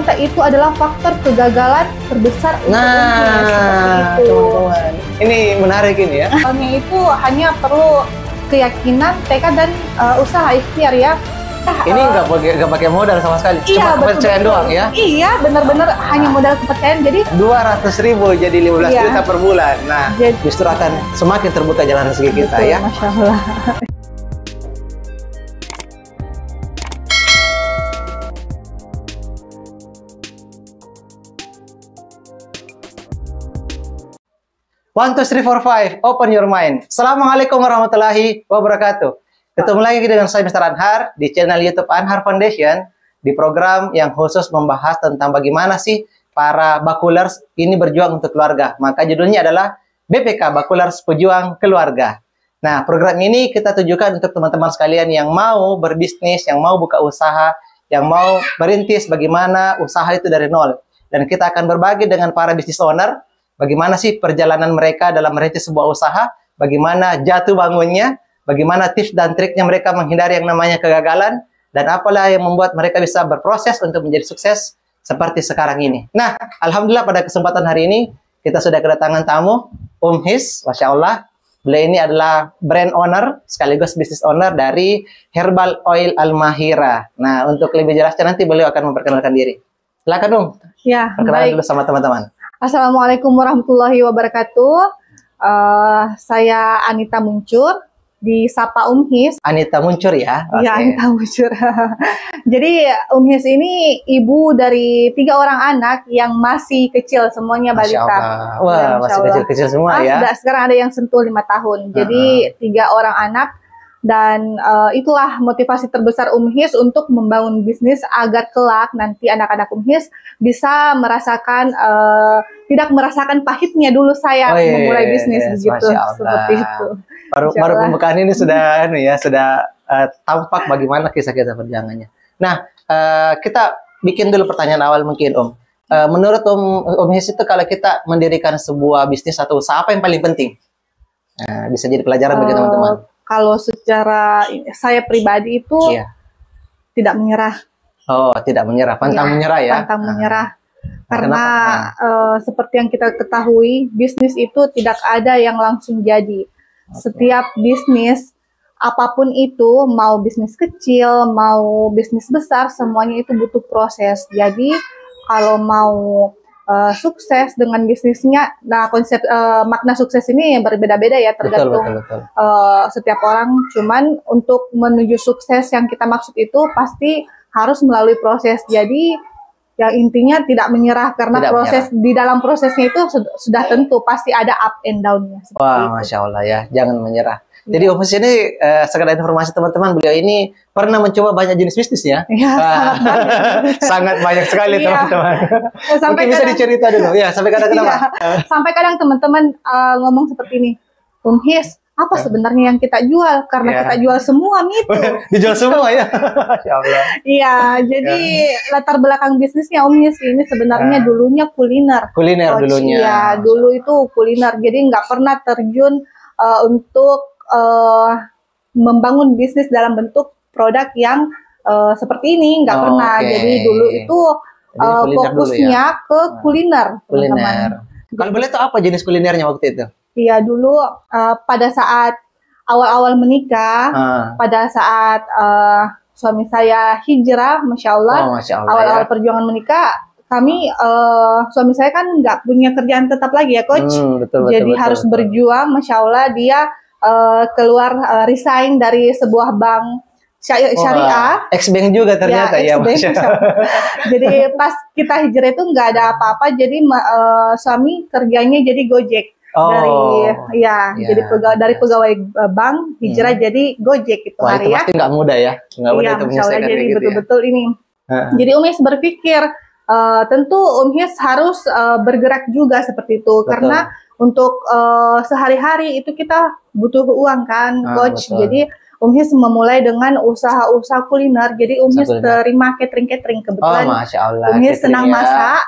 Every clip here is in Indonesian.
ternyata itu adalah faktor kegagalan terbesar. Nah, teman-teman, ini menarik ini ya. Awalnya itu hanya perlu keyakinan, tekad, dan usaha ikhtiar ya. Ini nggak pakai modal sama sekali, Iya, cuma kepercayaan doang ya. Iya, benar-benar hanya modal kepercayaan. Jadi 200.000 jadi 15 juta per bulan. Nah, justru akan semakin terbuka jalan rezeki kita ya. Masya Allah. One, two, three, four, five. Open your mind. Assalamualaikum warahmatullahi wabarakatuh. Ketemu lagi dengan saya Mr. Anhar di channel YouTube Anhar Foundation, di program yang khusus membahas tentang bagaimana sih para Bakulers ini berjuang untuk keluarga. Maka judulnya adalah BPK, Bakulers Pejuang Keluarga. Nah, program ini kita tujukan untuk teman-teman sekalian yang mau berbisnis, yang mau buka usaha, yang mau merintis bagaimana usaha itu dari nol. Dan kita akan berbagi dengan para business owner, bagaimana sih perjalanan mereka dalam merintis sebuah usaha, bagaimana jatuh bangunnya, bagaimana tips dan triknya mereka menghindari yang namanya kegagalan, dan apalah yang membuat mereka bisa berproses untuk menjadi sukses seperti sekarang ini. Nah, alhamdulillah pada kesempatan hari ini, kita sudah kedatangan tamu, His, Masya Allah. Beliau ini adalah brand owner, sekaligus business owner dari Herbal Oil Al-Mahira. Nah, untuk lebih jelasnya nanti beliau akan memperkenalkan diri. Silakan dong, ya, perkenalan dulu sama teman-teman. Assalamualaikum warahmatullahi wabarakatuh. Saya Anita Muncur, disapa His. Anita Muncur ya? Iya, Okay. Anita Muncur. Jadi His ini ibu dari 3 orang anak yang masih kecil, semuanya balita. Wah, Ya, masih kecil-kecil semua ya? Sekarang ada yang sentuh 5 tahun. Jadi 3 orang anak. Dan itulah motivasi terbesar His untuk membangun bisnis agar kelak nanti anak-anak His bisa merasakan tidak merasakan pahitnya dulu saya memulai bisnis begitu, seperti itu. Baru pembukaan ini sudah sudah tampak bagaimana kisah-kisah perjuangannya. Nah, kita bikin dulu pertanyaan awal mungkin menurut His itu kalau kita mendirikan sebuah bisnis atau usaha, apa yang paling penting? Nah, bisa jadi pelajaran bagi teman-teman. Kalau secara saya pribadi itu tidak menyerah. Oh, tidak menyerah, pantang menyerah ya? Pantang menyerah. Karena seperti yang kita ketahui, bisnis itu tidak ada yang langsung jadi. Setiap bisnis, apapun itu, mau bisnis kecil, mau bisnis besar, semuanya itu butuh proses. Jadi, kalau mau sukses dengan bisnisnya, nah konsep makna sukses ini berbeda-beda ya, tergantung betul. Setiap orang. Cuman untuk menuju sukses yang kita maksud itu pasti harus melalui proses. Jadi yang intinya tidak menyerah, karena di dalam prosesnya itu sudah tentu pasti ada up and down-nya. Wah, Masya Allah ya, jangan menyerah. Jadi His ini sekedar informasi teman-teman, beliau ini pernah mencoba banyak jenis bisnis ya. Sangat banyak sekali teman-teman. Mungkin bisa dicerita dulu ya, sampai kadang kenapa? Sampai kadang teman-teman ngomong seperti ini, His, apa sebenarnya yang kita jual? Karena kita jual semua gitu. Dijual semua ya. Masya Allah. Iya, jadi latar belakang bisnisnya His ini sebenarnya dulunya kuliner. Kuliner dulunya. Iya, dulu itu kuliner. Jadi nggak pernah terjun untuk membangun bisnis dalam bentuk produk yang seperti ini, nggak pernah. Jadi dulu itu fokusnya ke kuliner. Kalau boleh tahu apa jenis kulinernya waktu itu? Iya, dulu pada saat awal-awal menikah, pada saat suami saya hijrah, Masya Allah, awal-awal perjuangan menikah, kami suami saya kan nggak punya kerjaan tetap lagi ya, Coach. Jadi harus berjuang, Masya Allah, dia keluar resign dari sebuah bank syariah. Ex-bank juga ternyata ya, Masya Allah. Jadi pas kita hijrah itu nggak ada apa-apa, jadi suami kerjanya jadi Gojek. Jadi dari pegawai bank hijrah jadi Gojek itu. Wah, itu pasti nggak mudah ya, nggak mudah itu menyelesaikan jadi gitu betul-betul ya. Ini. Jadi His berpikir tentu His harus bergerak juga seperti itu. Karena untuk sehari-hari itu kita butuh uang kan, Coach. Jadi His memulai dengan usaha-usaha kuliner. Jadi His terima catering-catering. Kebetulan Masya Allah, His senang masak.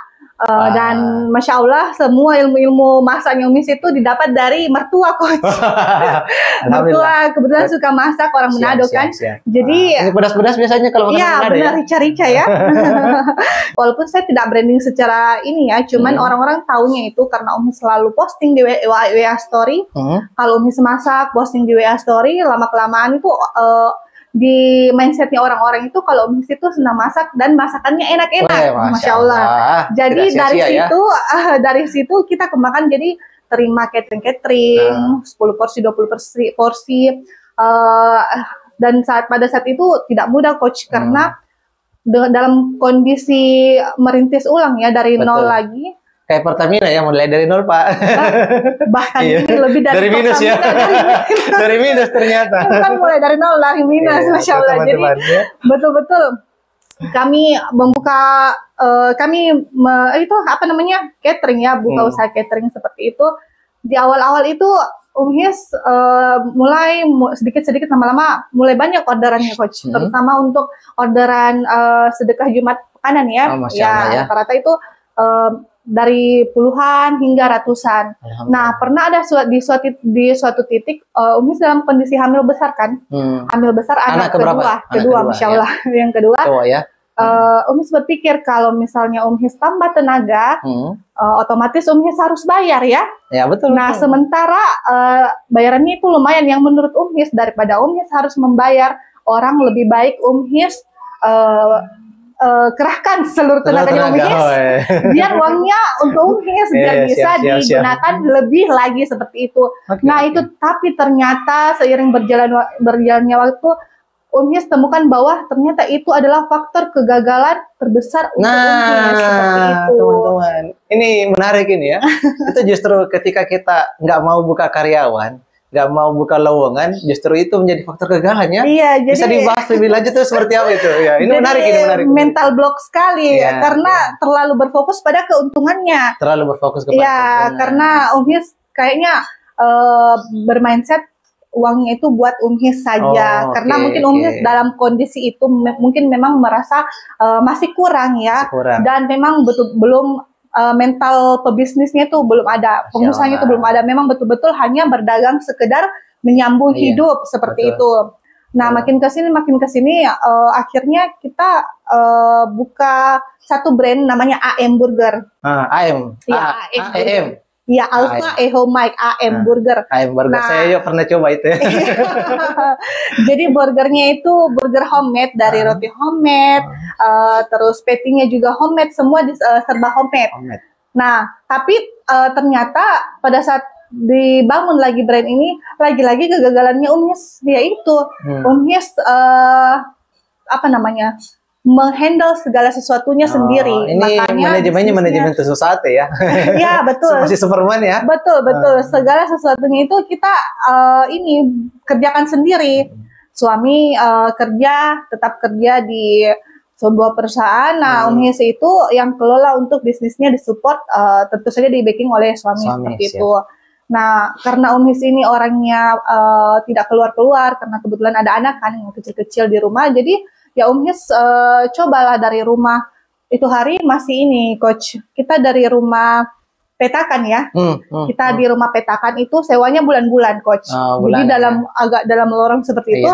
Dan Masya Allah semua ilmu-ilmu masaknya Umis itu didapat dari mertua Coach. Mertua kebetulan suka masak, orang Manado kan. Jadi ini pedas-pedas biasanya kalau makan ya, Manado benar, ya. rica-rica ya. Walaupun saya tidak branding secara ini ya, cuman orang-orang taunya itu karena Umi selalu posting di WA Story. Kalau Umi masak, posting di WA Story, lama-kelamaan itu di mindsetnya orang-orang itu kalau Umi itu senang masak dan masakannya enak-enak, Masya Allah. Jadi dari situ kita kembangkan jadi terima catering, 10 porsi, 20 porsi. Dan pada saat itu tidak mudah Coach, karena dalam kondisi merintis ulang ya dari nol lagi. Kayak Pertamina ya, mulai dari nol Pak. Bahkan ini lebih dari minus ya. Dari minus ternyata. Kan mulai dari nol, dari minus, Masya Allah. Jadi betul-betul kami membuka, catering ya, buka usaha catering seperti itu. Di awal-awal itu Umis mulai sedikit-sedikit lama-lama mulai banyak orderannya Coach, terutama untuk orderan sedekah Jumat pekanan ya. Rata-rata itu dari puluhan hingga ratusan. Nah, pernah ada di suatu titik Umis dalam kondisi hamil besar kan? Hamil besar anak kedua, Masya Allah. Yang kedua, Umis berpikir kalau misalnya Umis tambah tenaga, otomatis Umis harus bayar ya. Ya betul. Nah, sementara bayarannya itu lumayan, yang menurut Umis daripada Umis harus membayar orang, lebih baik Umis kerahkan seluruh tenaganya Umis, biar uangnya untuk Umis biar bisa digunakan lebih lagi seperti itu. Itu tapi ternyata seiring berjalannya waktu, Umis temukan bahwa ternyata itu adalah faktor kegagalan terbesar untuk Umis seperti itu. Teman-teman, ini menarik ini ya. Itu justru ketika kita nggak mau buka karyawan, nggak mau buka lowongan, justru itu menjadi faktor kegagalannya. Iya, jadi bisa dibahas lebih lanjut tuh seperti apa itu. Ya, ini menarik. Mental block sekali karena terlalu berfokus pada keuntungannya. Terlalu berfokus kepada keuntungan. Karena Umis kayaknya bermindset uangnya itu buat Umis saja, karena mungkin Umis dalam kondisi itu mungkin memang merasa masih kurang ya, dan memang belum mental pebisnisnya itu belum ada, pengusahanya itu belum ada, memang betul-betul hanya berdagang sekedar menyambung hidup seperti itu. Nah, makin kesini akhirnya kita buka satu brand namanya AM Burger. AM. Ya, Alpha Echo Mike AM Burger. AM Burger, saya pernah coba itu ya. Jadi burgernya itu burger homemade, dari roti homemade, terus patty-nya juga homemade, semua serba homemade. Nah, tapi ternyata pada saat dibangun lagi brand ini, lagi-lagi kegagalannya Umis, yaitu Umis menghandle segala sesuatunya sendiri. Ini makanya manajemen sesuatu ya. Ya, betul. Masih Superman ya. Betul. Segala sesuatunya itu kita kerjakan sendiri. Suami tetap kerja di sebuah perusahaan. Nah, Umis itu yang kelola untuk bisnisnya disupport, tentu saja di backing oleh suami seperti itu. Nah, karena Umis ini orangnya tidak keluar-keluar, karena kebetulan ada anak kan yang kecil-kecil di rumah, jadi ya Umis cobalah dari rumah. Itu hari masih ini Coach, kita dari rumah petakan ya. Kita di rumah petakan itu sewanya bulan-bulan Coach. Jadi dalam lorong seperti itu.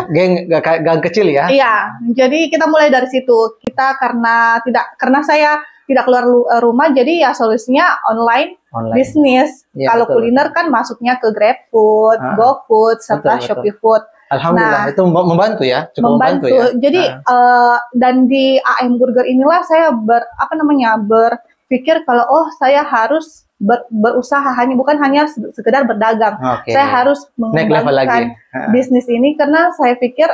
Gang kecil ya. Iya, jadi kita mulai dari situ. Kita karena saya tidak keluar rumah, jadi ya solusinya online. Bisnis. Kalau kuliner kan masuknya ke GrabFood, GoFood, serta Shopee Food. Alhamdulillah, itu membantu ya, cukup membantu ya. Jadi dan di AM Burger inilah saya berpikir kalau saya harus berusaha, bukan hanya sekedar berdagang. Saya harus mengembangkan bisnis ini, karena saya pikir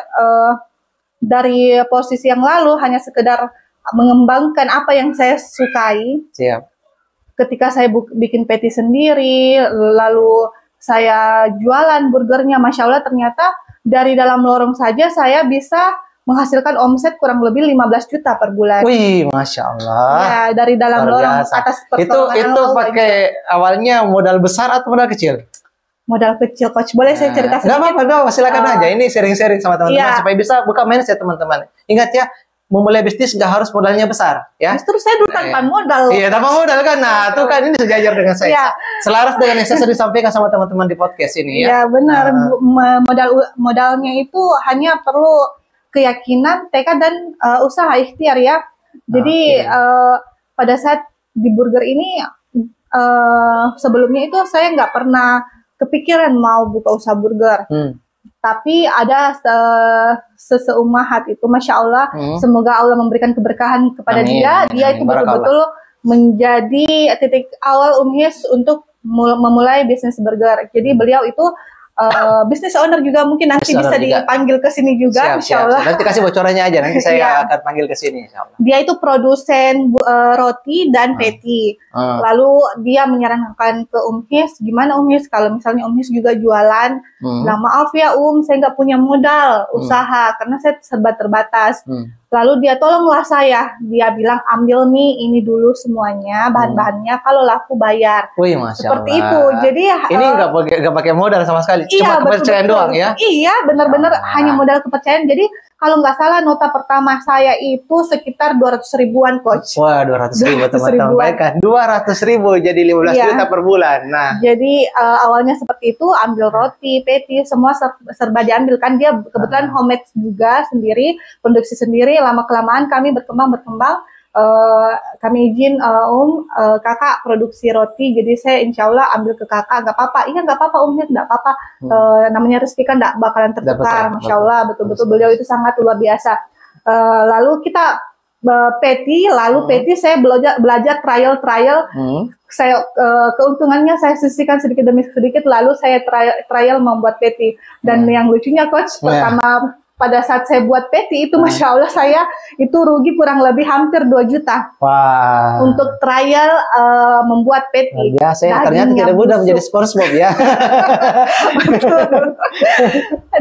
dari posisi yang lalu hanya sekedar mengembangkan apa yang saya sukai. Ketika saya bikin patty sendiri, lalu saya jualan burgernya, Masya Allah ternyata dari dalam lorong saja saya bisa menghasilkan omset kurang lebih 15 juta per bulan. Wih, Masya Allah. Ya, dari dalam lorong atas pertolongan Itu pakai awalnya modal besar atau modal kecil? Modal kecil, Coach. Boleh saya cerita sedikit? Nggak apa-apa, silakan aja. Ini sharing-sharing sama teman-teman supaya bisa buka mindset teman-teman. Ingat ya, memulai bisnis nggak harus modalnya besar, ya. Justru saya dulu tanpa modal. Iya, tanpa modal kan. Nah, tuh kan ini sejajar dengan saya. Iya. Selaras dengan yang saya sering sampaikan sama teman-teman di podcast ini, ya. Iya, benar. Modalnya itu hanya perlu keyakinan, tekad, dan usaha ikhtiar, ya. Jadi pada saat di burger ini sebelumnya itu saya nggak pernah kepikiran mau buka usaha burger. Tapi ada seseumahat itu, Masya Allah, semoga Allah memberikan keberkahan kepada dia itu betul-betul menjadi titik awal Umhis untuk memulai bisnis burger. Jadi beliau itu business owner juga, mungkin nanti bisa dipanggil ke sini juga, Insya Allah. Nanti kasih bocorannya aja, nanti saya akan panggil ke sini, Insya Allah. Dia itu produsen roti dan patty. Lalu dia menyarankan ke Umhis, gimana Umhis kalau misalnya Umhis juga jualan? Nah, maaf ya saya nggak punya modal usaha karena saya serba terbatas. Lalu dia tolonglah saya, dia bilang ambil nih ini dulu semuanya bahan-bahannya, kalau laku bayar. Wih, Masya seperti Allah. itu. Jadi ini nggak pakai modal sama sekali, iya, cuma kepercayaan doang, ya. Iya, benar-benar hanya modal kepercayaan. Jadi kalau nggak salah nota pertama saya itu sekitar 200 ribuan, Coach. Wah, 200 ribu teman-teman. Baik kan? 200 ribu jadi 15 juta per bulan. Nah, jadi awalnya seperti itu, ambil roti, patty, semua serba diambil kan. Dia kebetulan homemade juga sendiri, produksi sendiri. Lama-kelamaan kami berkembang. Kami izin kakak produksi roti, jadi saya insya Allah ambil ke kakak. Nggak apa-apa, iya nggak apa-apa nggak apa-apa. Namanya rezeki kan nggak bakalan tertukar, Masya Allah, betul-betul beliau itu sangat luar biasa. Lalu kita patty saya belajar trial. Saya keuntungannya saya sisihkan sedikit demi sedikit, lalu saya trial membuat patty. Dan yang lucunya, Coach, pertama pada saat saya buat patty itu, Masya Allah, saya itu rugi kurang lebih hampir 2 juta. Wah. Untuk trial membuat patty. Biasa ya, ternyata tidak mudah menjadi SpongeBob, ya.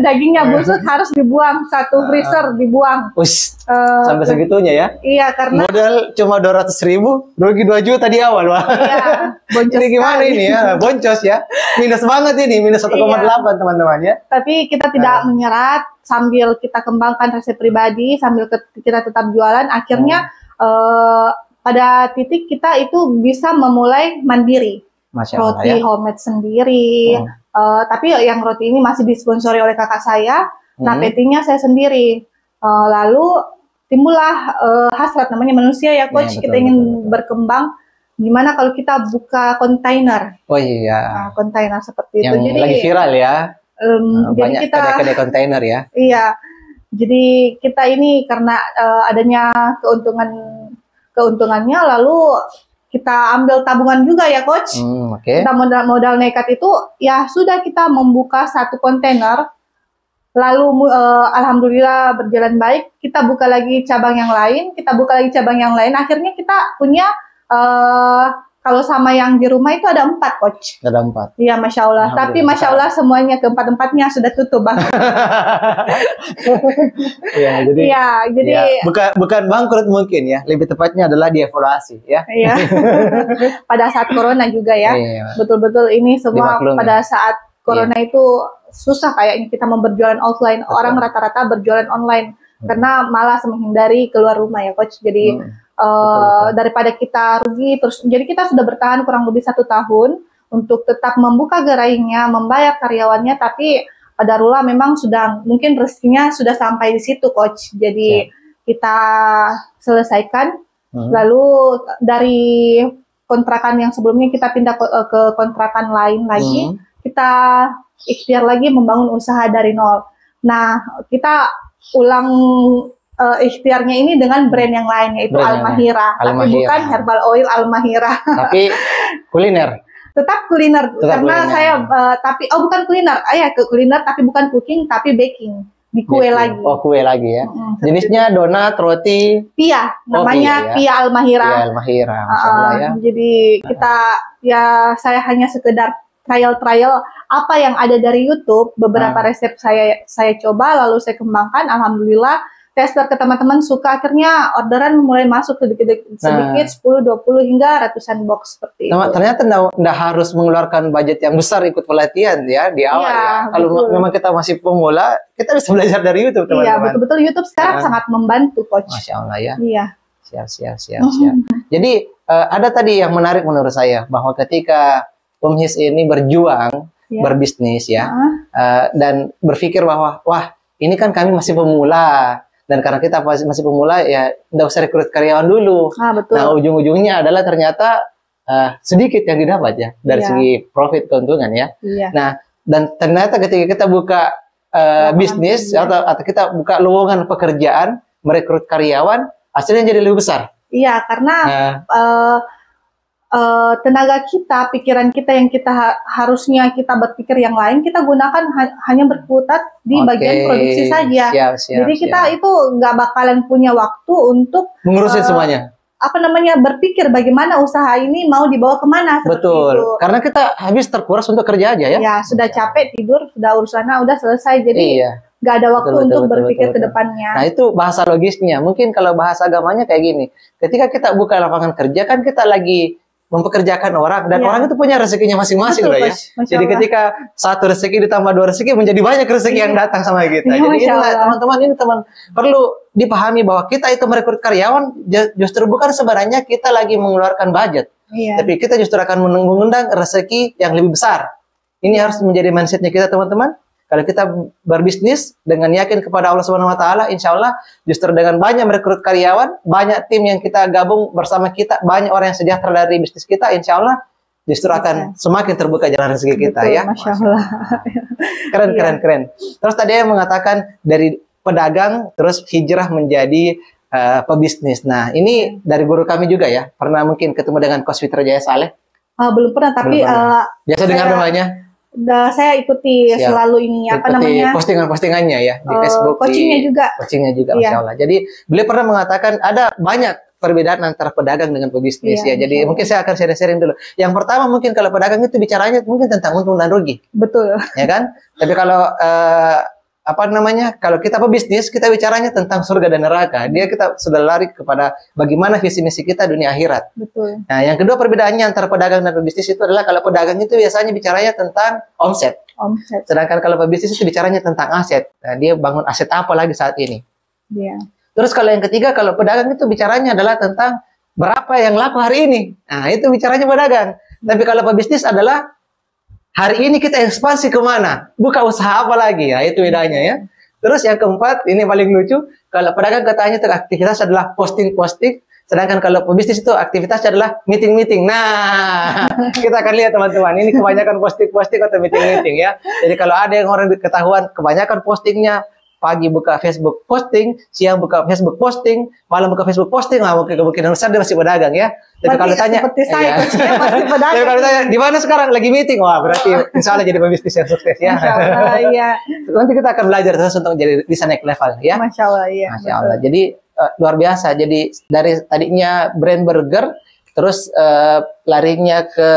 Dagingnya busuk, harus dibuang, satu freezer dibuang. Sampai segitunya, ya? Iya, karena modal cuma 200 ribu, rugi 2 juta di awal, Wah. Iya, boncos. Ini gimana ini ya? Boncos ya. Minus banget ini, minus 1,8 teman-teman, ya. Tapi kita tidak menyerah, sambil kita kembangkan resep pribadi, sambil kita tetap jualan, akhirnya pada titik kita itu bisa memulai mandiri. Masya Allah, roti homemade sendiri. Tapi yang roti ini masih disponsori oleh kakak saya. Nah, patty-nya saya sendiri. Lalu timbullah hasrat, namanya manusia ya, Coach. Kita ingin berkembang. Gimana kalau kita buka kontainer? Oh iya. Kontainer seperti itu. Yang lagi viral ya. jadi Banyak kita kedai-kedai kontainer, ya. Iya. Jadi kita ini karena adanya keuntungannya, lalu kita ambil tabungan juga ya, Coach. Kita modal nekat itu, ya sudah, kita membuka 1 kontainer. Lalu alhamdulillah berjalan baik. Kita buka lagi cabang yang lain. Akhirnya kita punya kalau sama yang di rumah itu ada 4, Coach. Ada 4. Iya, Masya Allah. Tapi Masya Allah semuanya keempat-empatnya sudah tutup, Bang. Iya, jadi bukan bangkrut mungkin ya. Lebih tepatnya adalah dievaluasi, ya. Iya. Pada saat corona juga, ya. Betul-betul ini semua pada saat corona itu susah kayaknya kita mau berjualan offline. Orang rata-rata berjualan online karena malas menghindari keluar rumah ya, Coach. Jadi daripada kita rugi terus, jadi kita sudah bertahan kurang lebih 1 tahun untuk tetap membuka gerainya, membayar karyawannya, tapi qadarullah memang sudah mungkin rezekinya sudah sampai di situ, Coach. Jadi kita selesaikan. Lalu dari kontrakan yang sebelumnya kita pindah ke kontrakan lain lagi. Kita ikhtiar lagi membangun usaha dari nol. Nah, kita ulang ikhtiarnya ini dengan brand yang lain, yaitu Al-Mahira. Tapi bukan herbal oil Al-Mahira. Tapi kuliner. Tetap kuliner. Karena saya bukan kuliner. Kuliner tapi bukan cooking, tapi baking. Di kue lagi. Oh, kue lagi, ya. Jenisnya donat, roti. Pia, namanya Pia Al-Mahira. Pia Al-Mahira, Masya Allah, ya. Jadi saya hanya sekedar trial apa yang ada dari YouTube. Beberapa resep saya coba, lalu saya kembangkan. Alhamdulillah tester ke teman-teman suka, akhirnya orderan mulai masuk sedikit 10, 20 hingga ratusan box seperti itu. Ternyata nggak harus mengeluarkan budget yang besar ikut pelatihan ya di awal Iya, ya. Kalau betul. memang kita masih pemula, kita bisa belajar dari YouTube teman-teman. Iya, betul-betul YouTube sekarang sangat membantu, Coach. Masya Allah ya. Iya. Siap. Jadi ada tadi yang menarik menurut saya, bahwa ketika His ini berjuang, berbisnis ya, dan berpikir bahwa wah ini kan kami masih pemula, dan karena kita masih pemula ya nggak usah rekrut karyawan dulu. Betul. Nah ujung-ujungnya adalah ternyata sedikit yang didapat ya dari segi profit keuntungan ya. Iya. Nah dan ternyata ketika kita buka bisnis atau kita buka lowongan pekerjaan, merekrut karyawan, hasilnya jadi lebih besar. Iya, karena tenaga kita, pikiran kita yang harusnya kita berpikir yang lain, kita gunakan hanya berkutat di bagian produksi saja. Jadi kita itu nggak bakalan punya waktu untuk mengurusin semuanya. Berpikir bagaimana usaha ini mau dibawa kemana. Betul. Itu. Karena kita habis terkuras untuk kerja aja ya. Ya, sudah capek tidur, sudah urusannya udah selesai. Jadi nggak ada waktu untuk berpikir ke depannya. Nah itu bahasa logisnya. Mungkin kalau bahasa agamanya kayak gini. Ketika kita buka lapangan kerja kan kita lagi mempekerjakan orang, dan orang itu punya rezekinya masing-masing loh ya. Jadi ketika satu rezeki ditambah 2 rezeki menjadi banyak rezeki yang datang sama kita. Jadi teman-teman ini perlu dipahami bahwa kita itu merekrut karyawan justru bukan sebenarnya kita lagi mengeluarkan budget, tapi kita justru akan mengundang rezeki yang lebih besar. Ini harus menjadi mindsetnya kita teman-teman. Kalau kita berbisnis dengan yakin kepada Allah Subhanahu Wa Taala, insya Allah justru dengan banyak merekrut karyawan, banyak tim yang kita gabung bersama kita, banyak orang yang sejahtera dari bisnis kita, insya Allah justru akan semakin terbuka jalan rezeki kita. Betul, ya. Masya Allah. Keren. Terus tadi yang mengatakan dari pedagang terus hijrah menjadi pebisnis. Nah ini dari guru kami juga ya, pernah mungkin ketemu dengan Coach Fitra Jaya Saleh? Belum pernah, tapi biasa dengar namanya. Saya ikuti selalu ini postingan-postingannya ya di Facebook, coachingnya juga Masya Allah. Jadi beliau pernah mengatakan ada banyak perbedaan antara pedagang dengan pebisnis ya. Jadi mungkin saya akan sharing dulu. Yang pertama mungkin kalau pedagang itu bicaranya mungkin tentang untung dan rugi. Betul. Ya kan? Tapi kalau kalau kita pebisnis, kita bicaranya tentang surga dan neraka. Kita sudah lari kepada bagaimana visi misi kita dunia akhirat. Betul. Nah, yang kedua perbedaannya antara pedagang dan pebisnis itu adalah kalau pedagang itu biasanya bicaranya tentang omset. Sedangkan kalau pebisnis itu bicaranya tentang aset. Nah, dia bangun aset apa lagi saat ini. Terus kalau yang ketiga, kalau pedagang itu bicaranya adalah tentang berapa yang laku hari ini. Nah, itu bicaranya pedagang. Tapi kalau pebisnis adalah hari ini kita ekspansi kemana? Buka usaha apa lagi? Ya, itu bedanya ya. Terus yang keempat, ini paling lucu. Kalau pedagang katanya itu aktivitas adalah posting-posting. Sedangkan kalau pebisnis itu aktivitasnya adalah meeting-meeting. Nah, kita akan lihat teman-teman. Ini kebanyakan posting-posting atau meeting-meeting ya. Jadi kalau ada yang orang ketahuan kebanyakan postingnya, pagi buka Facebook posting, siang buka Facebook posting, malam buka Facebook posting, kemungkinan besar dia masih pedagang ya. Tapi kalau tanya, seperti saya, masih pedagang. Tapi kalau tanya, di mana sekarang lagi meeting? Wah, berarti insya Allah jadi pebisnis yang sukses ya. Masya Allah, iya. Nanti kita akan belajar terus untuk jadi bisa naik level ya. Masya Allah, iya. Masya Allah. Jadi luar biasa. Jadi dari tadinya brand burger, terus larinya ke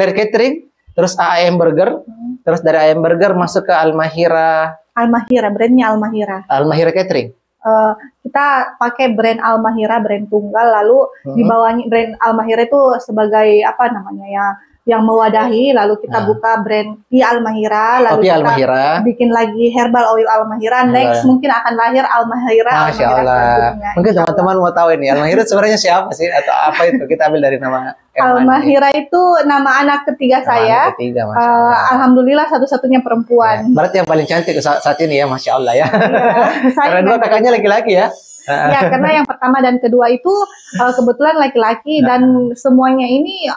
dari catering, terus AAM burger, terus dari AAM burger masuk ke Al-Mahira. Brandnya Al-Mahira. Al-Mahira Catering. Kita pakai brand Al-Mahira, brand tunggal, lalu di bawahnya brand Al-Mahira itu sebagai yang mewadahi, lalu kita buka brand Pi Al-Mahira, lalu kita bikin lagi herbal oil Al-Mahira. Next mungkin akan lahir Al-Mahira. Masya Allah. Mungkin teman-teman mau tahu ini Al-Mahira sebenarnya siapa sih atau apa itu? Kita ambil dari nama Al-Mahira itu nama anak ketiga saya. Alhamdulillah satu-satunya perempuan. Berarti yang paling cantik saat ini ya, Masya Allah ya. Karena dua kakaknya laki-laki ya. Ya, karena yang pertama dan kedua itu kebetulan laki-laki dan semuanya ini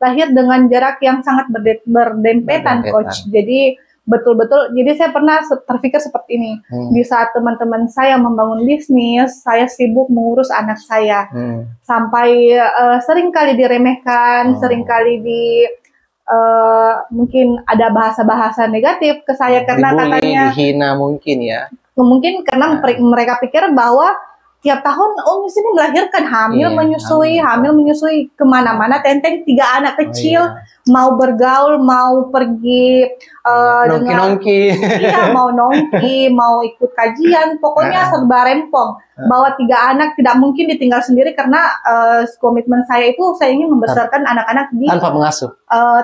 lahir dengan jarak yang sangat berdempetan, Coach. Jadi betul-betul, jadi saya pernah terpikir seperti ini. Di saat teman-teman saya membangun bisnis, saya sibuk mengurus anak saya. Sampai seringkali diremehkan, seringkali mungkin ada bahasa-bahasa negatif ke saya karena dibully, katanya dihina mungkin ya. Mungkin karena mereka pikir bahwa tiap tahun Umi sini melahirkan, hamil, Iya, menyusui, hamil. hamil, menyusui, kemana-mana, tenteng 3 anak kecil, iya. mau bergaul, mau pergi dengan, Nongki-nongki. iya, mau nongki, mau ikut kajian, pokoknya serba rempong. Bawa 3 anak, tidak mungkin ditinggal sendiri karena komitmen saya itu saya ingin membesarkan anak-anak di Tanpa mengasuh.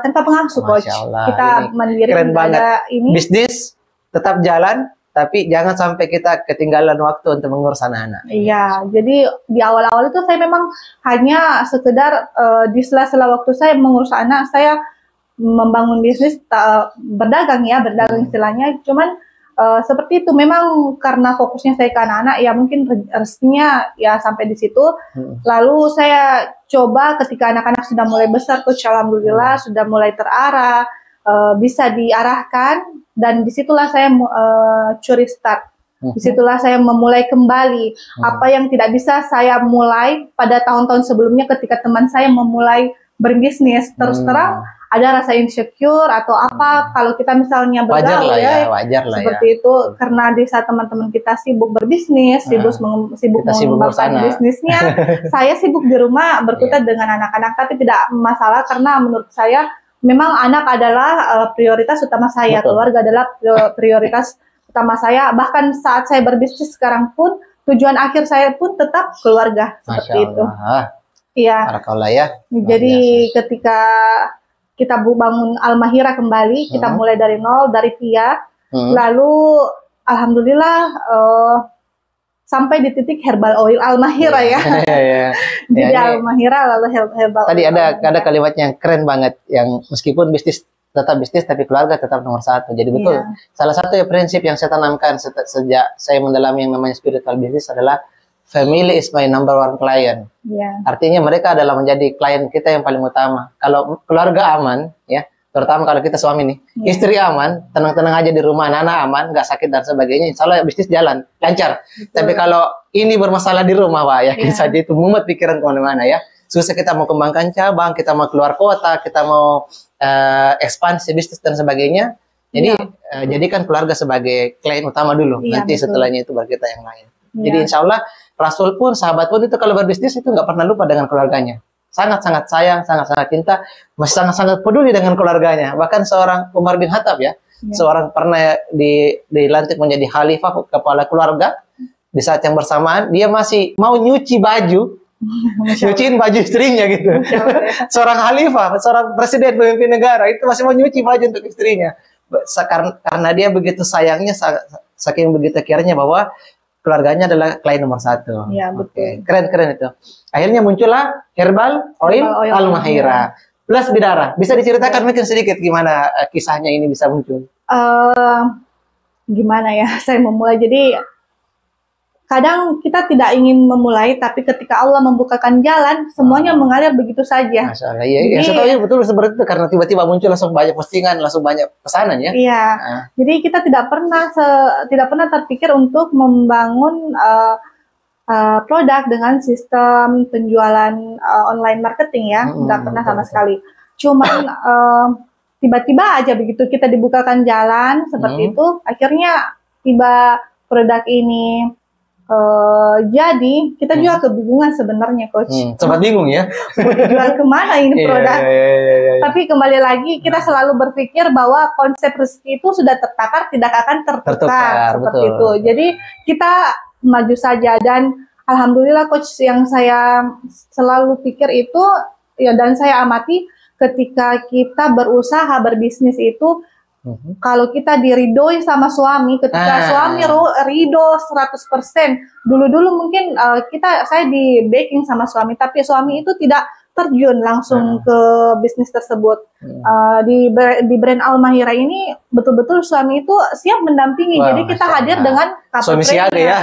tanpa pengasuh, Coach. Masya Allah, Kita ini mandiri, keren nggak banget. ada ini. Bisnis tetap jalan, tapi jangan sampai kita ketinggalan waktu untuk mengurus anak-anak. Iya, jadi di awal-awal itu saya memang hanya sekedar di sela-sela waktu saya mengurus anak, saya membangun bisnis berdagang ya, berdagang istilahnya. Cuman seperti itu, memang karena fokusnya saya ke anak-anak, ya mungkin rezekinya ya sampai di situ. Lalu saya coba ketika anak-anak sudah mulai besar, Coach, alhamdulillah sudah mulai terarah, bisa diarahkan, dan disitulah saya curi start. Disitulah saya memulai kembali apa yang tidak bisa saya mulai pada tahun-tahun sebelumnya ketika teman saya memulai berbisnis. Terus terang ada rasa insecure atau apa kalau kita misalnya bergaul wajar lah seperti itu, karena di saat teman-teman kita sibuk berbisnis, sibuk mengembangkan bisnisnya, saya sibuk di rumah berkutat dengan anak-anak. Tapi tidak masalah, karena menurut saya memang anak adalah prioritas utama saya. Betul. Keluarga adalah prioritas utama saya. Bahkan saat saya berbisnis sekarang pun tujuan akhir saya pun tetap keluarga. Seperti itu. Iya. Barakallah ya. Jadi ketika kita bangun Al-Mahira kembali, kita mulai dari nol, dari Pia, lalu alhamdulillah sampai di titik herbal oil Al-Mahira ya. Jadi Al-Mahira lalu herbal. Tadi ada kalimat yang keren banget, yang meskipun bisnis tetap bisnis tapi keluarga tetap nomor satu. Jadi betul. Salah satu prinsip yang saya tanamkan sejak saya mendalami yang namanya spiritual business adalah family is my number one client. Artinya mereka adalah menjadi klien kita yang paling utama. Kalau keluarga aman, ya, terutama kalau kita suami nih, istri aman, tenang-tenang aja di rumah, anak-anak aman, nggak sakit dan sebagainya, insya Allah bisnis jalan, lancar. Tapi kalau ini bermasalah di rumah, Pak, yakin saja itu mumet pikiran kemana-mana ya. Susah kita mau kembangkan cabang, kita mau keluar kota, kita mau ekspansi bisnis dan sebagainya. Jadi jadikan keluarga sebagai klien utama dulu. Nanti setelahnya itu baru kita yang lain. Jadi insya Allah Rasul pun, sahabat pun itu kalau berbisnis itu nggak pernah lupa dengan keluarganya. Sangat-sangat sayang, sangat-sangat cinta, masih sangat-sangat peduli dengan keluarganya. Bahkan seorang Umar bin Khattab ya, seorang pernah dilantik menjadi khalifah kepala keluarga. Di saat yang bersamaan, dia masih mau nyuci baju, nyuciin baju istrinya gitu. Seorang khalifah, seorang presiden pemimpin negara, itu masih mau nyuci baju untuk istrinya. Karena dia begitu sayangnya, saking begitu kiranya bahwa keluarganya adalah klien nomor satu. Iya, betul. Keren itu. Akhirnya muncullah herbal oil Al-Mahira plus bidara. Bisa diceritakan mungkin sedikit gimana kisahnya ini bisa muncul? Gimana ya saya memulai. Jadi kadang kita tidak ingin memulai, tapi ketika Allah membukakan jalan, semuanya mengalir begitu saja. Masya Allah, iya. Saya tahu betul seperti itu, karena tiba-tiba muncul langsung banyak postingan, langsung banyak pesanan ya. Iya. Jadi kita tidak pernah terpikir untuk membangun produk dengan sistem penjualan online marketing ya, nggak pernah sama sekali. Cuman tiba-tiba aja begitu kita dibukakan jalan seperti itu, akhirnya tiba produk ini. Jadi kita juga kebingungan sebenarnya, Coach. Sempat bingung ya. Mau dijual kemana ini produk? Tapi kembali lagi kita selalu berpikir bahwa konsep rezeki itu sudah tertakar, tidak akan tertukar seperti itu. Jadi kita maju saja, dan alhamdulillah, Coach, yang saya selalu pikir itu ya, dan saya amati ketika kita berusaha berbisnis itu, kalau kita diridoi sama suami, ketika suami ridho 100%, dulu-dulu mungkin saya di backing sama suami, tapi suami itu tidak terjun langsung ke bisnis tersebut. Di brand Al-Mahira ini betul-betul suami itu siap mendampingi. Jadi kita hadir dengan couple trainer ya.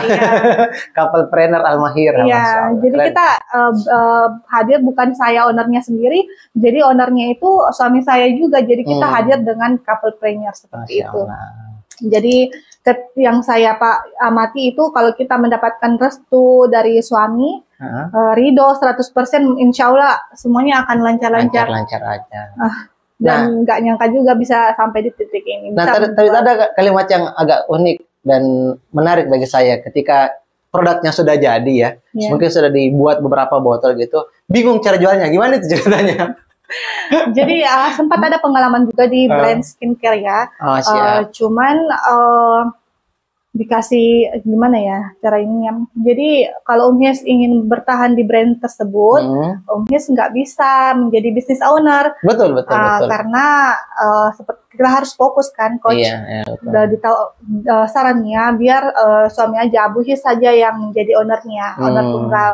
Couple trainer Al-Mahira. Iya, jadi kita hadir, bukan saya ownernya sendiri, jadi ownernya itu suami saya juga. Jadi kita hadir dengan couple trainer seperti itu. Jadi yang saya amati itu, kalau kita mendapatkan restu dari suami, ridho 100%, insya Allah semuanya akan lancar-lancar. Lancar aja. Dan nggak nyangka juga bisa sampai di titik ini. Tadi ada kalimat yang agak unik dan menarik bagi saya ketika produknya sudah jadi ya, mungkin sudah dibuat beberapa botol gitu, bingung cara jualnya, gimana itu ceritanya? Jadi sempat ada pengalaman juga di brand skincare ya. Cuman dikasih gimana ya cara ini ya. Jadi kalau Om Hies ingin bertahan di brand tersebut, Om Hies nggak bisa menjadi business owner. Betul. Karena seperti kita harus fokus kan, coach. Udah ditahu sarannya biar suami aja, Abu Hies saja yang menjadi ownernya, owner tunggal.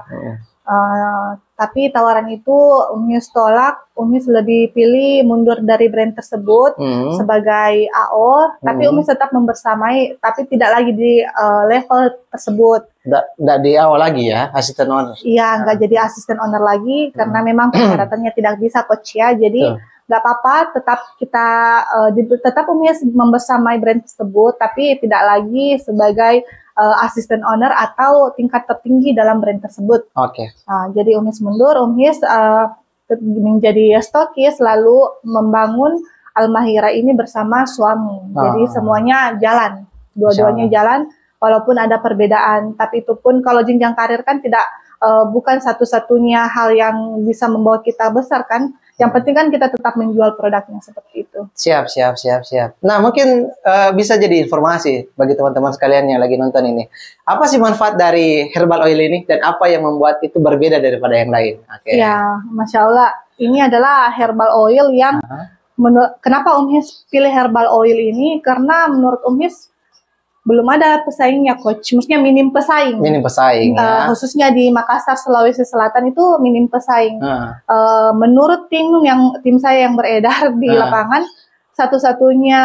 Tapi tawaran itu Om Hies tolak. Om Hies lebih pilih mundur dari brand tersebut sebagai AO, tapi Om Hies tetap membersamai, tapi tidak lagi di level tersebut. Nggak di awal lagi ya, asisten owner? Iya, nggak jadi asisten owner lagi, karena memang persyaratannya tidak bisa coach ya, jadi nggak apa-apa, tetap Om Hies membersamai brand tersebut, tapi tidak lagi sebagai asisten owner atau tingkat tertinggi dalam brand tersebut. Jadi Om Hies mundur, Om Hies menjadi stokis, lalu membangun Al-Mahira ini bersama suami. Jadi semuanya jalan, dua-duanya jalan, walaupun ada perbedaan. Tapi itu pun kalau jenjang karir kan tidak bukan satu-satunya hal yang bisa membawa kita besar kan. Yang penting kan kita tetap menjual produknya seperti itu. Siap. Nah, mungkin bisa jadi informasi bagi teman-teman sekalian yang lagi nonton ini. Apa sih manfaat dari herbal oil ini dan apa yang membuat itu berbeda daripada yang lain? Ya, Masya Allah. Ini adalah herbal oil yang kenapa Om Hies pilih herbal oil ini? Karena menurut Om Hies belum ada pesaingnya, coach. Maksudnya minim pesaing. Ya. Khususnya di Makassar, Sulawesi Selatan itu minim pesaing. Menurut tim saya yang beredar di lapangan, satu-satunya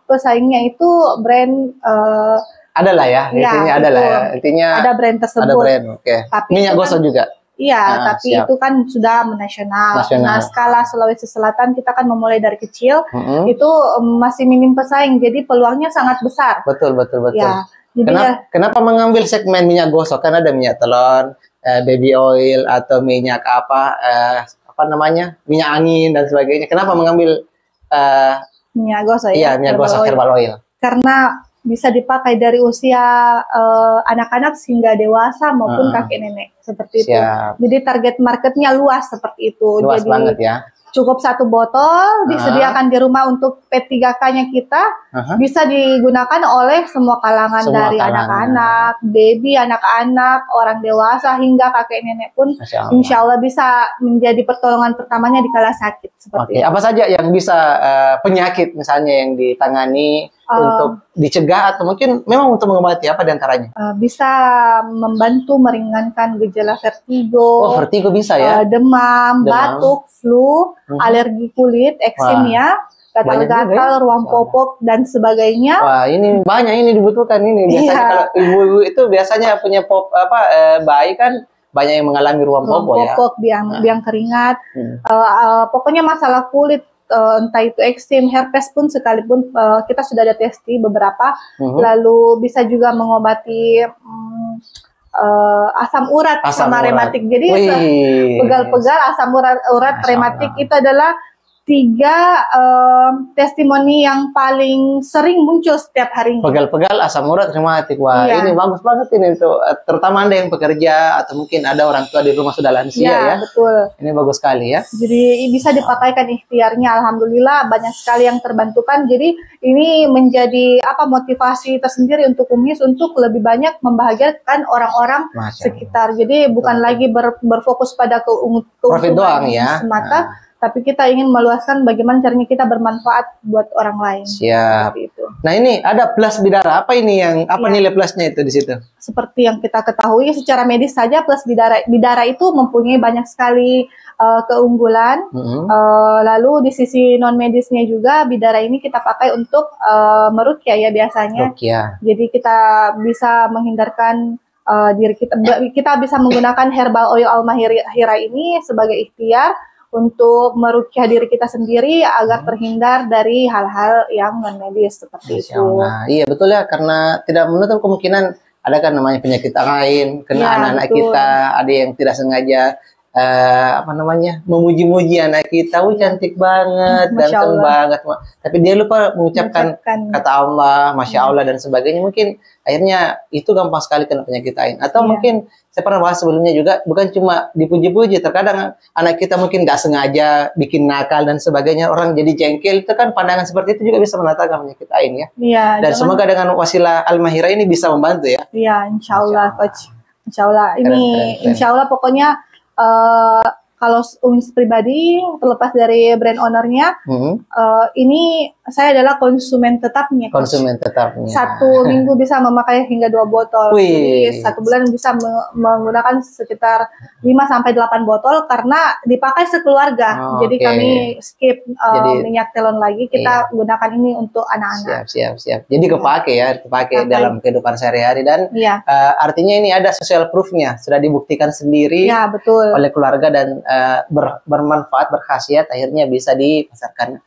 pesaingnya itu brand. Adalah ya, intinya adalah ya. Intinya ada brand tersebut. Ada brand, Tapi minyak gosok juga. Iya, tapi itu kan sudah nasional. Nah, skala Sulawesi Selatan kita kan memulai dari kecil, itu masih minim pesaing, jadi peluangnya sangat besar. Betul. Ya, jadi kenapa mengambil segmen minyak gosok? Kan ada minyak telon, baby oil atau minyak minyak angin dan sebagainya. Kenapa mengambil minyak gosok? Iya, minyak gosok herbal oil. Karena bisa dipakai dari usia anak-anak hingga dewasa maupun kakek nenek seperti itu. Jadi target marketnya luas seperti itu. Luas jadi banget ya. Cukup satu botol disediakan di rumah untuk P3K-nya kita bisa digunakan oleh semua kalangan dari anak-anak, baby, anak-anak, orang dewasa hingga kakek nenek pun insya Allah bisa menjadi pertolongan pertamanya di kala sakit seperti itu. Apa saja yang bisa penyakit misalnya yang ditangani untuk dicegah atau mungkin memang untuk mengobati, apa diantaranya? Bisa membantu meringankan gejala vertigo. Vertigo bisa ya? Demam, batuk, flu, alergi kulit, eksim ya, gatal-gatal, ruam popok dan sebagainya. Wah, ini banyak ini dibutuhkan ini. Biasanya kalau ibu-ibu itu biasanya punya bayi kan banyak yang mengalami ruam popok ya. biang keringat. Pokoknya masalah kulit, entah itu eksim, herpes pun sekalipun kita sudah ada testi beberapa. Lalu bisa juga mengobati asam urat sama rematik. Jadi pegal-pegal, asam urat rematik itu adalah 3 testimoni yang paling sering muncul setiap harinya. Pegal-pegal, asam urat, rematik. Wah, ini bagus banget ini tuh. Terutama Anda yang bekerja atau mungkin ada orang tua di rumah sudah lansia ya. Betul. Ini bagus sekali ya. Jadi bisa dipakaikan ikhtiarnya. Alhamdulillah banyak sekali yang terbantukan. Jadi ini menjadi motivasi tersendiri untuk Om Hies untuk lebih banyak membahagiakan orang-orang sekitar. Jadi bukan lagi berfokus pada profit doang ya semata. Tapi kita ingin meluaskan bagaimana caranya kita bermanfaat buat orang lain. Siap. Itu. Nah, ini ada plus bidara. Apa ini yang nilai plusnya itu di situ? Seperti yang kita ketahui secara medis saja plus bidara itu mempunyai banyak sekali keunggulan. Lalu di sisi non medisnya juga bidara ini kita pakai untuk meruqyah ya biasanya. Jadi kita bisa menghindarkan diri kita bisa menggunakan herbal oil Al-Mahira ini sebagai ikhtiar untuk meruqyah diri kita sendiri agar terhindar dari hal-hal yang non medis seperti itu. Iya betul ya, karena tidak menutup kemungkinan ada kan namanya penyakit lain kena anak-anak kita, ada yang tidak sengaja apa namanya, memuji-muji anak kita, cantik banget, Masya ganteng Allah. banget, tapi dia lupa mengucapkan kata Allah, Masya Allah dan sebagainya. Mungkin akhirnya itu gampang sekali kena penyakit ain. Atau mungkin saya pernah bahas sebelumnya juga, bukan cuma dipuji-puji, terkadang anak kita mungkin nggak sengaja bikin nakal dan sebagainya, orang jadi jengkel. Itu kan pandangan seperti itu juga bisa mendatangkan penyakit ain ya. Iya. Dan semoga dengan wasilah Al-Mahira ini bisa membantu ya. Iya, insya Allah, Coach. Insya Allah. Ini Keren. insya Allah pokoknya kalau Umis pribadi terlepas dari brand ownernya, ini saya adalah konsumen tetapnya. Coach. Konsumen tetapnya. 1 minggu bisa memakai hingga 2 botol. Wih. Jadi 1 bulan bisa menggunakan sekitar 5-8 botol karena dipakai sekeluarga. Jadi kami skip minyak telon lagi, kita gunakan ini untuk anak-anak. Siap. Jadi kepake dalam kehidupan sehari-hari dan artinya ini ada social proof-nya, sudah dibuktikan sendiri betul. oleh keluarga dan bermanfaat, berkhasiat, akhirnya bisa dipasarkan.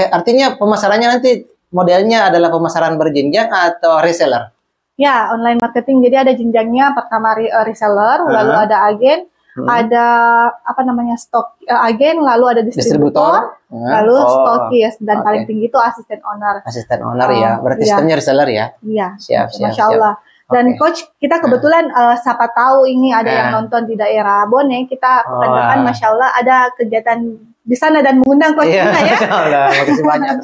Artinya pemasarannya nanti modelnya adalah pemasaran berjenjang atau reseller? Ya, online marketing. Jadi ada jenjangnya. Pertama reseller, lalu ada agen, ada apa namanya stok agen, lalu ada distributor, lalu stokis, dan paling tinggi itu asisten owner. Asisten owner ya, berarti sistemnya reseller ya? Iya. Siap. Masya Allah. Dan Coach, kita kebetulan siapa tahu ini ada yang nonton di daerah Bone, kita pekan depan Masya Allah ada kegiatan di sana dan mengundang Coach juga ya. Masya Allah, makasih banyak.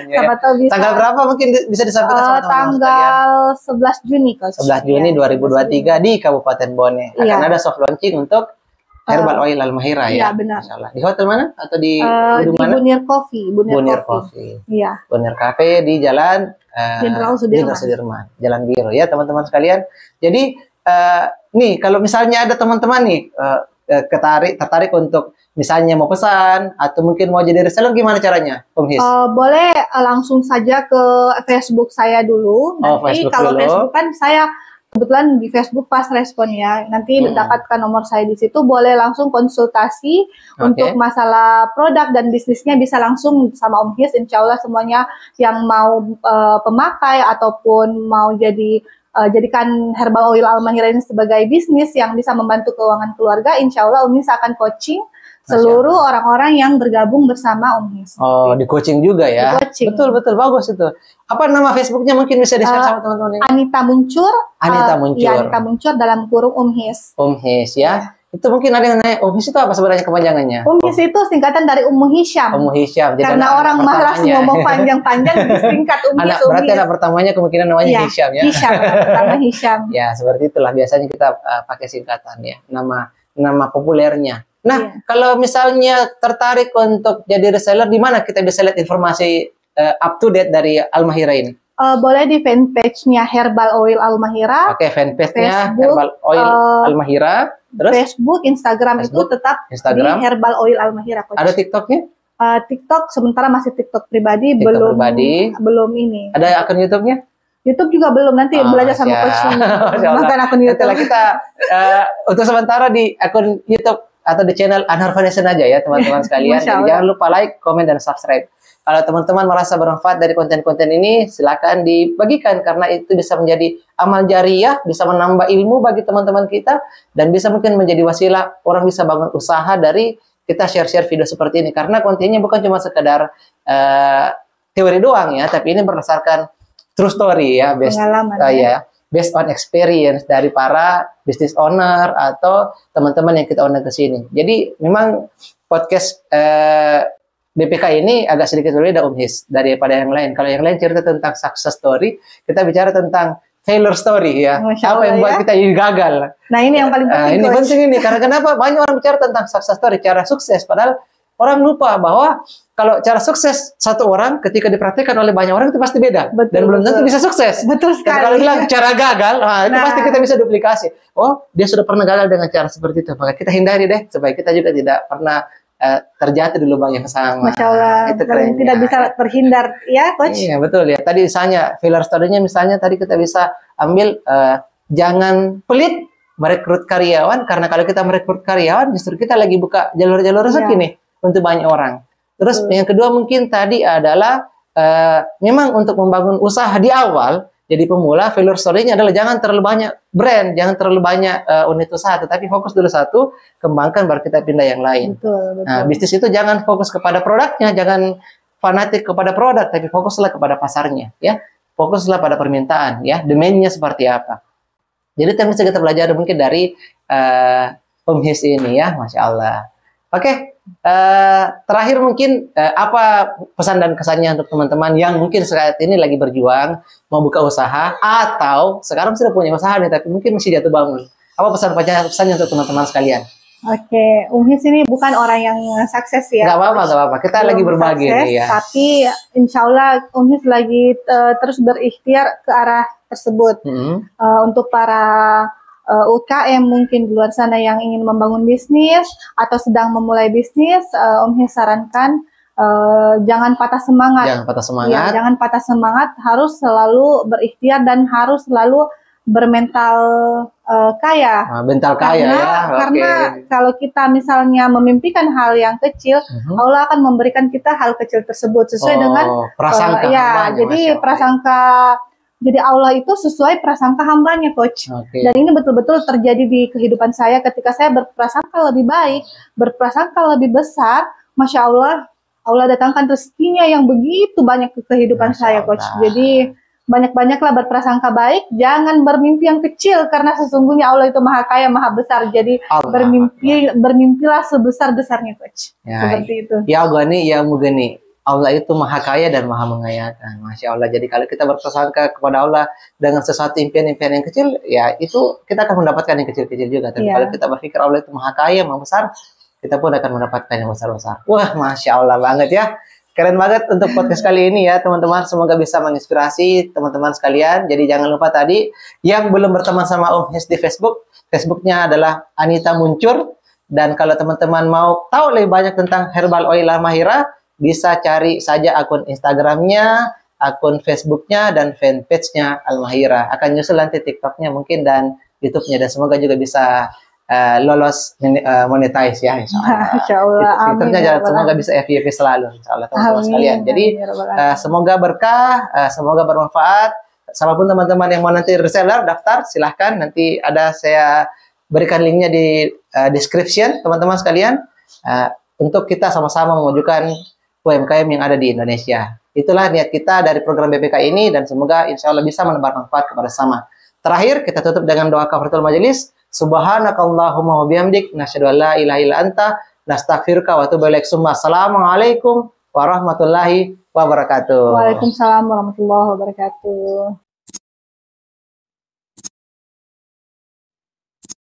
Siapa tahu bisa. Tanggal berapa mungkin bisa disampaikan sama teman-teman tanggal 11 Juni Coach. 11 Juni 2023 di Kabupaten Bone. Akan ada soft launching untuk Herbal Oil Al-Mahira ya. Iya, benar. Di hotel mana atau di gedung mana? Bonnier Coffee. Bonnier Coffee. Iya. Bonnier Cafe di Jalan Jenderal Sudirman. Jalan Biru ya teman-teman sekalian. Jadi nih kalau misalnya ada teman-teman nih tertarik untuk misalnya mau pesan atau mungkin mau jadi reseller, gimana caranya, Om His? Boleh langsung saja ke Facebook saya dulu. Nanti kalau Facebook kan saya kebetulan di Facebook pas respon ya. Nanti dapatkan nomor saya di situ. Boleh langsung konsultasi untuk masalah produk dan bisnisnya, bisa langsung sama Om His. Insya Allah semuanya yang mau pemakai ataupun mau jadikan Herbal Oil Al-Mahira ini sebagai bisnis yang bisa membantu keuangan keluarga, insya Allah Om His akan coaching seluruh orang-orang yang bergabung bersama Om His. Oh, di coaching juga ya? Di coaching. Betul, bagus itu. Apa nama Facebooknya mungkin bisa di-share sama teman-teman ini? Anita Muncur. Anita Muncur. Ya, Anita Muncur dalam kurung Om His. Om His ya. Itu mungkin ada yang nanya, Om His itu apa sebenarnya kepanjangannya? Om His itu singkatan dari Ummu Hisham. Ummu Hisham. Karena orang malas ngomong panjang-panjang, disingkat Ummu His. Berarti anak pertamanya kemungkinan namanya Hisham ya? Hisham, pertama Hisham. Ya, seperti itulah biasanya kita pakai singkatan ya, nama populernya. Nah, kalau misalnya tertarik untuk jadi reseller, di mana kita bisa lihat informasi up to date dari Al-Mahira ini? Boleh di fanpage-nya Herbal Oil Al-Mahira. Oke, fanpage-nya Herbal Oil Al-Mahira. Terus? Facebook, Instagram itu tetap di Herbal Oil Al-Mahira. Ada TikTok-nya? TikTok sementara masih TikTok pribadi, belum ini. Ada akun YouTube-nya? YouTube juga belum, nanti belajar sama Coach. Makan akun YouTube. Setelah kita untuk sementara di akun YouTube atau di channel Anhar Foundation aja ya teman-teman sekalian. Jadi jangan lupa like, komen, dan subscribe. Kalau teman-teman merasa bermanfaat dari konten-konten ini, silakan dibagikan karena itu bisa menjadi amal jariah, bisa menambah ilmu bagi teman-teman kita, dan bisa mungkin menjadi wasilah orang bisa bangun usaha dari kita share-share video seperti ini. Karena kontennya bukan cuma sekedar teori doang ya, tapi ini berdasarkan true story ya, based on experience dari para business owner atau teman-teman yang kita undang ke sini. Jadi memang podcast BPK ini agak sedikit berbeda Om His daripada yang lain. Kalau yang lain cerita tentang success story, kita bicara tentang failure story ya. Apa yang buat kita jadi gagal. Nah, ini yang paling penting. Ini penting ini karena kenapa banyak orang bicara tentang success story, cara sukses, padahal orang lupa bahwa kalau cara sukses satu orang ketika diperhatikan oleh banyak orang itu pasti beda. Dan belum tentu bisa sukses. Betul sekali. Dan kalau bilang cara gagal, itu pasti kita bisa duplikasi. Oh, dia sudah pernah gagal dengan cara seperti itu. Maka kita hindari deh supaya kita juga tidak pernah terjatuh di lubang yang sama. Masya Allah. Itu keren. Tidak bisa terhindar ya, Coach. Iya, betul ya. Tadi misalnya failure story-nya misalnya tadi kita bisa ambil jangan pelit merekrut karyawan, karena kalau kita merekrut karyawan justru kita lagi buka jalur-jalur rezeki nih untuk banyak orang. Terus yang kedua mungkin tadi adalah memang untuk membangun usaha di awal jadi pemula, failure story-nya adalah jangan terlalu banyak brand, jangan terlalu banyak unit usaha, tetapi fokus dulu satu, kembangkan baru kita pindah yang lain. Betul. Nah, bisnis itu jangan fokus kepada produknya, jangan fanatik kepada produk, tapi fokuslah kepada pasarnya, ya. Fokuslah pada permintaan, ya. Demand-nya seperti apa. Jadi yang bisa kita belajar mungkin dari Om His ini, ya, Masya Allah. Oke. Terakhir mungkin apa pesan dan kesannya untuk teman-teman yang mungkin saat ini lagi berjuang mau buka usaha atau sekarang sudah punya usaha nih tapi mungkin masih jatuh bangun. Apa pesannya untuk teman-teman sekalian? Oke, His ini bukan orang yang sukses ya. Gak apa-apa. Kita lagi berbagi nih ya. Tapi insya Allah His lagi terus berikhtiar ke arah tersebut. Untuk para UKM mungkin di luar sana yang ingin membangun bisnis atau sedang memulai bisnis, His sarankan jangan patah semangat. Jangan patah semangat. Ya, jangan patah semangat, harus selalu berikhtiar dan harus selalu bermental kaya. Mental kaya ya. Karena kalau kita misalnya memimpikan hal yang kecil, Allah akan memberikan kita hal kecil tersebut sesuai dengan prasangka. Jadi prasangka. Jadi Allah itu sesuai prasangka hambanya, Coach. Dan ini betul-betul terjadi di kehidupan saya ketika saya berprasangka lebih baik, berprasangka lebih besar, Masya Allah, Allah datangkan rezekinya yang begitu banyak ke kehidupan saya, Coach. Jadi banyak-banyaklah berprasangka baik, jangan bermimpi yang kecil karena sesungguhnya Allah itu maha kaya, maha besar. Jadi bermimpilah sebesar-besarnya, Coach. Seperti itu. Ya gani, ya mugani. Allah itu maha kaya dan maha mengayakan. Masya Allah. Jadi kalau kita berprasangka kepada Allah dengan sesuatu impian-impian yang kecil, ya itu kita akan mendapatkan yang kecil-kecil juga. Tapi kalau kita berpikir Allah itu maha kaya, maha besar, kita pun akan mendapatkan yang besar-besar. Wah, Masya Allah banget ya. Keren banget untuk podcast kali ini ya, teman-teman. Semoga bisa menginspirasi teman-teman sekalian. Jadi jangan lupa tadi, yang belum berteman sama Om His di Facebook, Facebooknya adalah Anita Muncur. Dan kalau teman-teman mau tahu lebih banyak tentang Herbal Oil Al-Mahira, bisa cari saja akun Instagramnya, akun Facebooknya, dan fanpage-nya Al-Mahira. Akan nyusul nanti TikToknya mungkin dan YouTube-nya. Dan semoga juga bisa lolos monetize ya, insya Allah. TikToknya semoga bisa FYP selalu, insya Allah teman-teman sekalian. Jadi semoga berkah, semoga bermanfaat. Siapapun teman-teman yang mau nanti reseller, daftar, silahkan. Nanti ada saya berikan linknya di description, teman-teman sekalian. Untuk kita sama-sama memajukan UMKM yang ada di Indonesia. Itulah niat kita dari program BPK ini dan semoga insya Allah bisa menebar manfaat kepada sama. Terakhir kita tutup dengan doa kafaratul majelis. Subhanakallahumma wa bihamdik nasyhadu an la ilaha illa anta nastaghfiruka wa atubu ilaik. Assalamualaikum warahmatullahi wabarakatuh. Waalaikumsalam warahmatullahi wabarakatuh.